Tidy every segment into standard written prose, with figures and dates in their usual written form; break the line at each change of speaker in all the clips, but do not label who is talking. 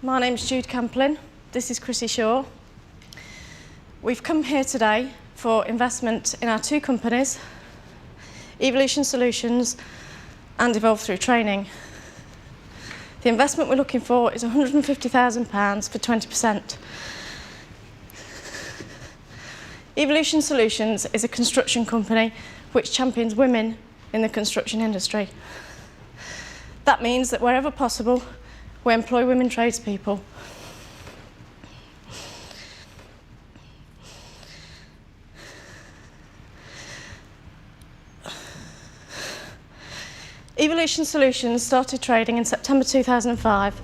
My name's Jude Camplin. This is Chrissie Shaw. We've come here today for investment in our two companies, Evolution Solutions and Evolve Through Training. The investment we're looking for is £150,000 for 20%. Evolution Solutions is a construction company which champions women in the construction industry. That means that wherever possible, we employ women tradespeople. Evolution Solutions started trading in September 2005.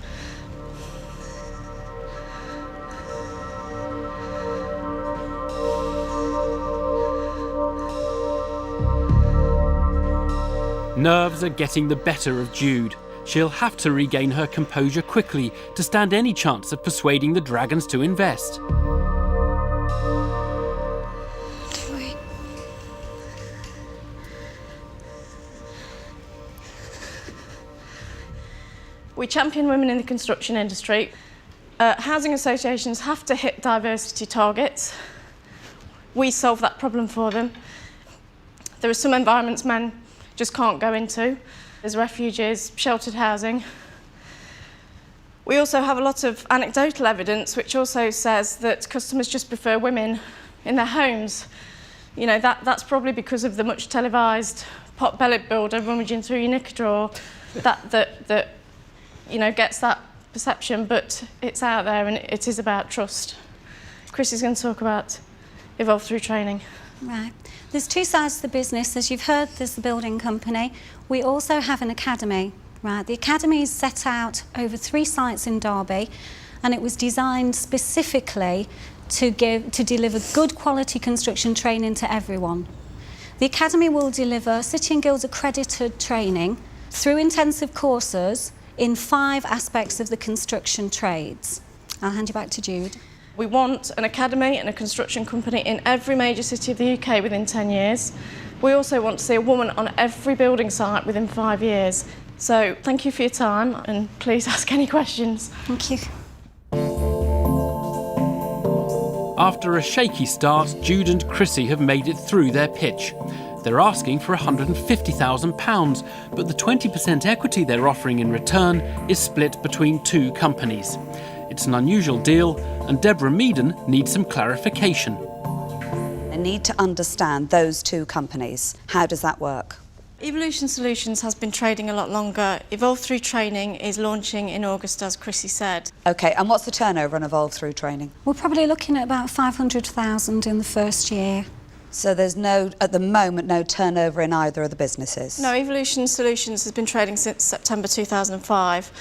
Nerves are getting the better of Jude. She'll have to regain her composure quickly to stand any chance of persuading the dragons to invest.
We champion women in the construction industry. Housing associations have to hit diversity targets. We solve that problem for them. There are some environments men just can't go into. There's refuges, sheltered housing. We also have a lot of anecdotal evidence which also says that customers just prefer women in their homes. You know, that's probably because of the much televised pot-bellied builder rummaging through your knicker drawer that you know, gets that perception, but it's out there and it is about trust. Chrissie's going to talk about Evolve Through Training.
Right. There's two sides to the business. As you've heard, there's the building company. We also have an academy. Right. The academy is set out over 3 sites in Derby, and it was designed specifically to deliver good quality construction training to everyone. The academy will deliver City and Guilds accredited training through intensive courses in 5 aspects of the construction trades. I'll hand you back to Jude.
We want an academy and a construction company in every major city of the UK within 10 years. We also want to see a woman on every building site within 5 years. So thank you for your time and please ask any questions.
Thank you.
After a shaky start, Jude and Chrissie have made it through their pitch. They're asking for £150,000, but the 20% equity they're offering in return is split between 2 companies. It's an unusual deal, and Deborah Meaden needs some clarification.
I need to understand those 2 companies. How does that work?
Evolution Solutions has been trading a lot longer. Evolve Through Training is launching in August, as Chrissie said.
OK, and what's the turnover on Evolve Through Training?
We're probably looking at about 500,000 in the first year.
So there's no, at the moment, no turnover in either of the businesses?
No, Evolution Solutions has been trading since September 2005,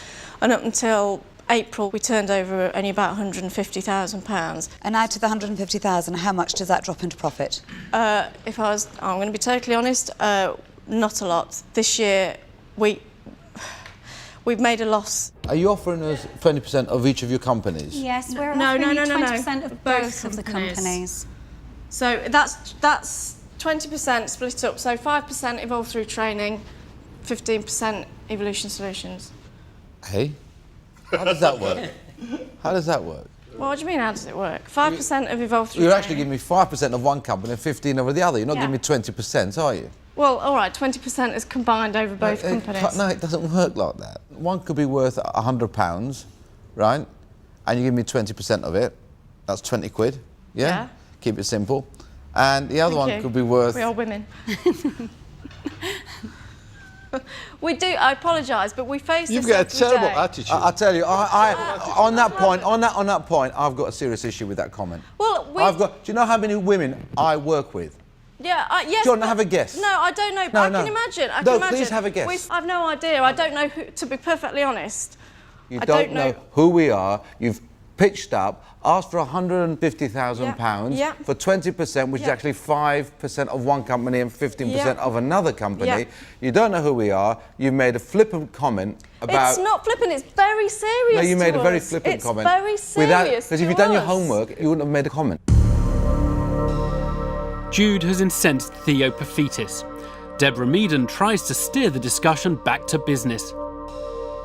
and up until April we turned over only about £150,000.
And out of the 150,000, how much does that drop into profit?
I'm going to be totally honest, not a lot. This year we've made a loss.
Are you offering us 20% of each of your companies?
Yes, we're offering you 20% of both of the
companies.
companies.
So that's 20% split up. So 5% Evolve Through Training, 15% Evolution Solutions.
Hey, how does that work? How does that work?
Well, what do you mean, how does it work? 5% of Evolve Through
You're
Training.
actually giving me 5% of one company and 15% over the other. You're not giving me 20%, are you?
Well, all right, 20% is combined over both companies.
No, it doesn't work like that. One could be worth £100, right? And you give me 20% of it. That's 20 quid, yeah? Keep it simple. And the other one could be worth...
We are women. We do, I apologise, but we face
You've
this
got a terrible
every day.
attitude. I tell you, on that point, I've got a serious issue with that comment.
Well,
do you know how many women I work with?
Yeah, yes.
Do you want to have a guess?
No, I don't know, but I can imagine. I can imagine.
Please have a guess.
I've no idea. I don't know who, to be perfectly honest.
You don't know who we are. You've pitched up, asked for £150,000 for 20%, which is actually 5% of one company and 15% of another company. You don't know who we are. You made a flippant comment about...
It's not flippant, it's very serious.
No, you made
to
a very
us.
flippant comment.
It's very serious.
Because if you'd done your homework, you wouldn't have made a comment.
Jude has incensed Theo Paphitis. Deborah Meaden tries to steer the discussion back to business.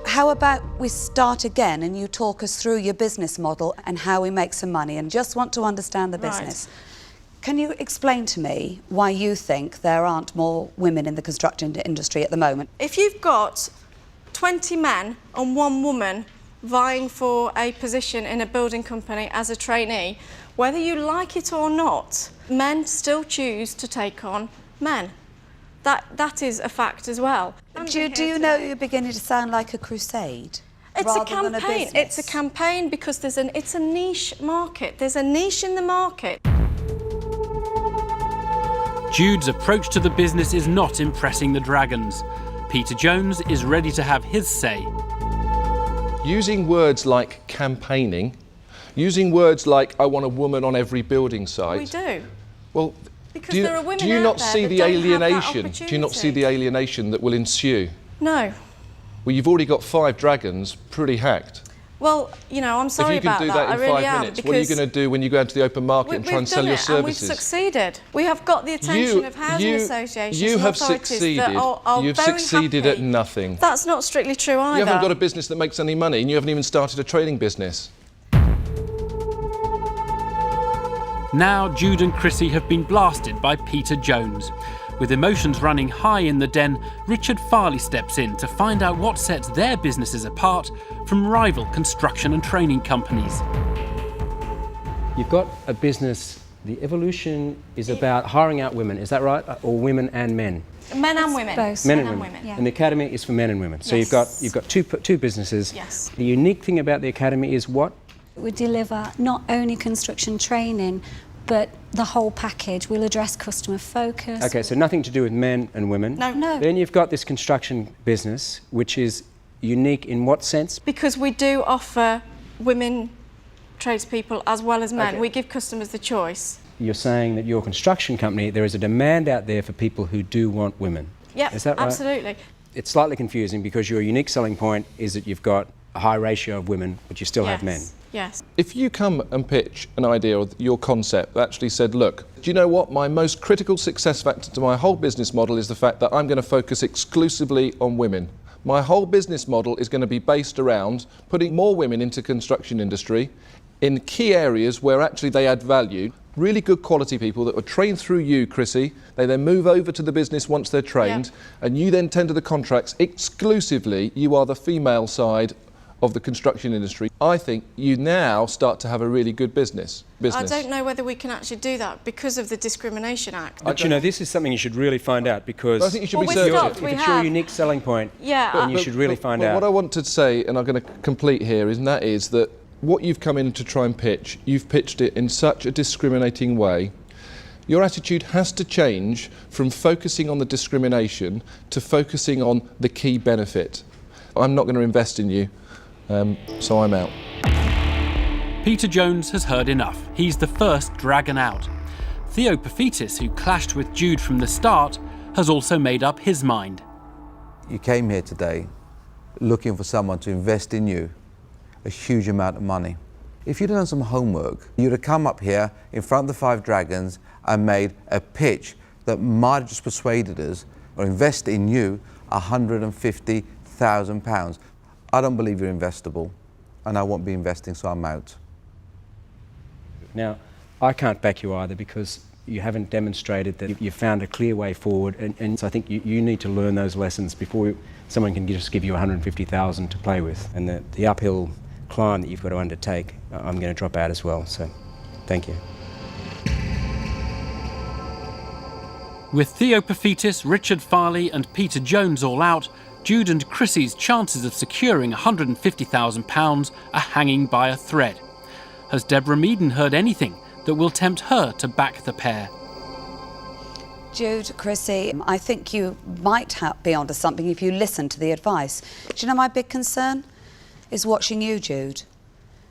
How about we start again and you talk us through your business model and how we make some money, and just want to understand the business. Right. Can you explain to me why you think there aren't more women in the construction industry at the moment?
If you've got 20 men and 1 woman vying for a position in a building company as a trainee, whether you like it or not, men still choose to take on men. That is a fact as well.
Do you know you're beginning to sound like a crusade?
It's a campaign. It's a campaign because it's a niche market. There's a niche in the market.
Jude's approach to the business is not impressing the Dragons. Peter Jones is ready to have his say.
Using words like campaigning, using words like "I want a woman on every building site."
We do.
Well,
because there are women
do you not see the alienation?
Do
you not see the alienation that will ensue?
No.
Well, you've already got 5 dragons pretty hacked.
Well, you know, I'm sorry about that.
If you can do that in
I really
5 minutes,
am,
what are you going to do when you go into the open market and try and sell your services?
And we've succeeded. We have got the attention of housing associations and authorities that are
You've
very
succeeded
happy.
at nothing.
That's not strictly true either.
You haven't got a business that makes any money, and you haven't even started a trading business.
Now Jude and Chrissie have been blasted by Peter Jones. With emotions running high in the den, Richard Farley steps in to find out what sets their businesses apart from rival construction and training companies.
You've got a business, the evolution is about hiring out women, is that right? Or women and men?
Men and women.
Both.
Men and women.
Yeah.
And the academy is for men and women. So
Yes.
you've got two businesses.
Yes.
The unique thing about the academy is what?
We deliver not only construction training, but the whole package. We'll address customer focus.
Okay, so nothing to do with men and women.
No.
Then you've got this construction business, which is unique in what sense?
Because we do offer women tradespeople as well as men.
Okay.
We give customers the choice.
You're saying that your construction company, there is a demand out there for people who do want women.
Yeah,
Is that right?
absolutely.
It's slightly confusing because your unique selling point is that you've got a high ratio of women, but you still have men.
Yes.
If you come and pitch an idea or your concept that actually said, look, do you know what? My most critical success factor to my whole business model is the fact that I'm going to focus exclusively on women. My whole business model is going to be based around putting more women into construction industry in key areas where actually they add value. Really good quality people that were trained through you, Chrissie. They then move over to the business once they're trained, and you then tender the contracts exclusively. You are the female side of the construction industry. I think you now start to have a really good business.
I don't know whether we can actually do that because of the Discrimination Act.
But you know, this is something you should really find out because
I think you should
Well,
research
we've
it.
got- we
if it's
have.
your unique selling point,
Yeah,
then you should really find out.
What I want to say, and I'm going to complete here, is that what you've come in to try and pitch, you've pitched it in such a discriminating way. Your attitude has to change from focusing on the discrimination to focusing on the key benefit. I'm not going to invest in you, so I'm out.
Peter Jones has heard enough. He's the first dragon out. Theo Paphitis, who clashed with Jude from the start, has also made up his mind.
You came here today looking for someone to invest in you a huge amount of money. If you'd done some homework, you'd have come up here in front of the 5 dragons and made a pitch that might have just persuaded us or invest in you £150,000. I don't believe you're investable, and I won't be investing, so I'm out.
Now, I can't back you either because you haven't demonstrated that you've found a clear way forward, and so I think you need to learn those lessons before someone can just give you $150,000 to play with. And the uphill climb that you've got to undertake, I'm going to drop out as well, so thank you.
With Theo Paphitis, Richard Farley and Peter Jones all out, Jude and Chrissie's chances of securing £150,000 are hanging by a thread. Has Deborah Meaden heard anything that will tempt her to back the pair?
Jude, Chrissie, I think you might be onto something if you listen to the advice. Do you know my big concern is watching you, Jude.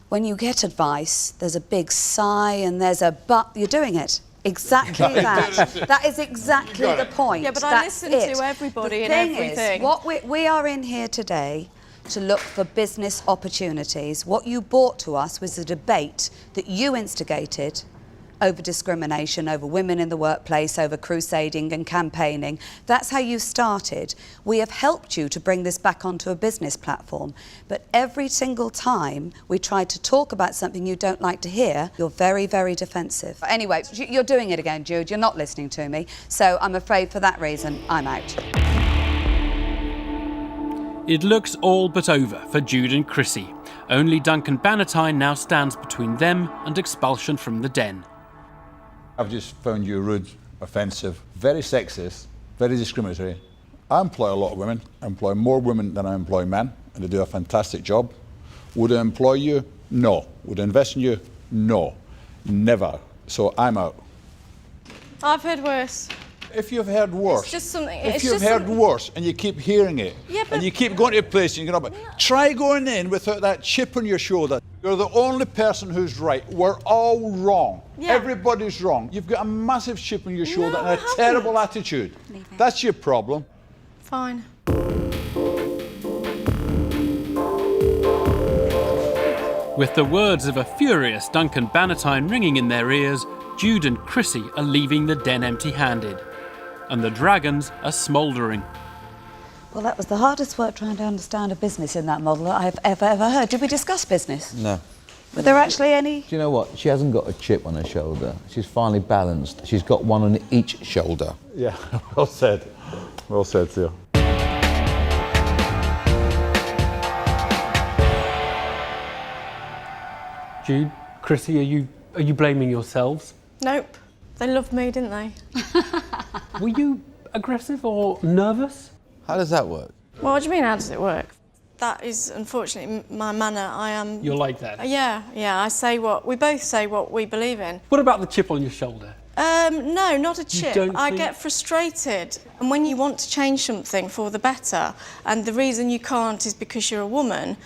When you get advice, there's a big sigh and there's a but. You're doing it. Exactly that. That is exactly the point.
Yeah, but I
That's
listen
it.
to everybody
the
and
thing
everything.
Is, what we are in here today to look for business opportunities. What you brought to us was a debate that you instigated over discrimination, over women in the workplace, over crusading and campaigning. That's how you started. We have helped you to bring this back onto a business platform. But every single time we try to talk about something you don't like to hear, you're very, very defensive. Anyway, you're doing it again, Jude. You're not listening to me. So I'm afraid for that reason, I'm out.
It looks all but over for Jude and Chrissie. Only Duncan Bannatyne now stands between them and expulsion from the den.
I've just found you rude, offensive, very sexist, very discriminatory. I employ a lot of women. I employ more women than I employ men, and they do a fantastic job. Would I employ you? No. Would I invest in you? No. Never. So I'm out.
I've heard worse.
If you've heard worse,
It's just something.
if you've heard worse and you keep hearing it,
Yeah,
and you keep going to a place and you get up, try going in without that chip on your shoulder. You're the only person who's right. We're all wrong.
Yeah.
Everybody's wrong. You've got a massive chip on your shoulder
No,
and a
I
terrible
haven't.
attitude. That's your problem.
Fine.
With the words of a furious Duncan Bannatyne ringing in their ears, Jude and Chrissie are leaving the den empty-handed. And the dragons are smouldering.
Well, that was the hardest work trying to understand a business in that model that I've ever heard. Did we discuss business?
No.
Were there actually any?
Do you know what? She hasn't got a chip on her shoulder. She's finely balanced. She's got one on each shoulder.
Yeah, well said. Well said, sir.
Jude, Chrissie, are you blaming yourselves?
Nope. They loved me, didn't they?
Were you aggressive or nervous?
How does that work?
Well, what do you mean, how does it work? That is, unfortunately, my manner. I am...
You're like that?
Yeah, we both say what we believe in.
What about the chip on your shoulder?
No, not a chip.
don't
I
think-
get frustrated. And when you want to change something for the better, and the reason you can't is because you're a woman,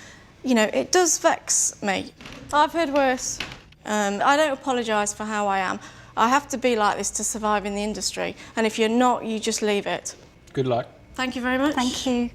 you know, it does vex me. I've heard worse. I don't apologise for how I am. I have to be like this to survive in the industry. And if you're not, you just leave it.
Good luck.
Thank you very much.
Thank you.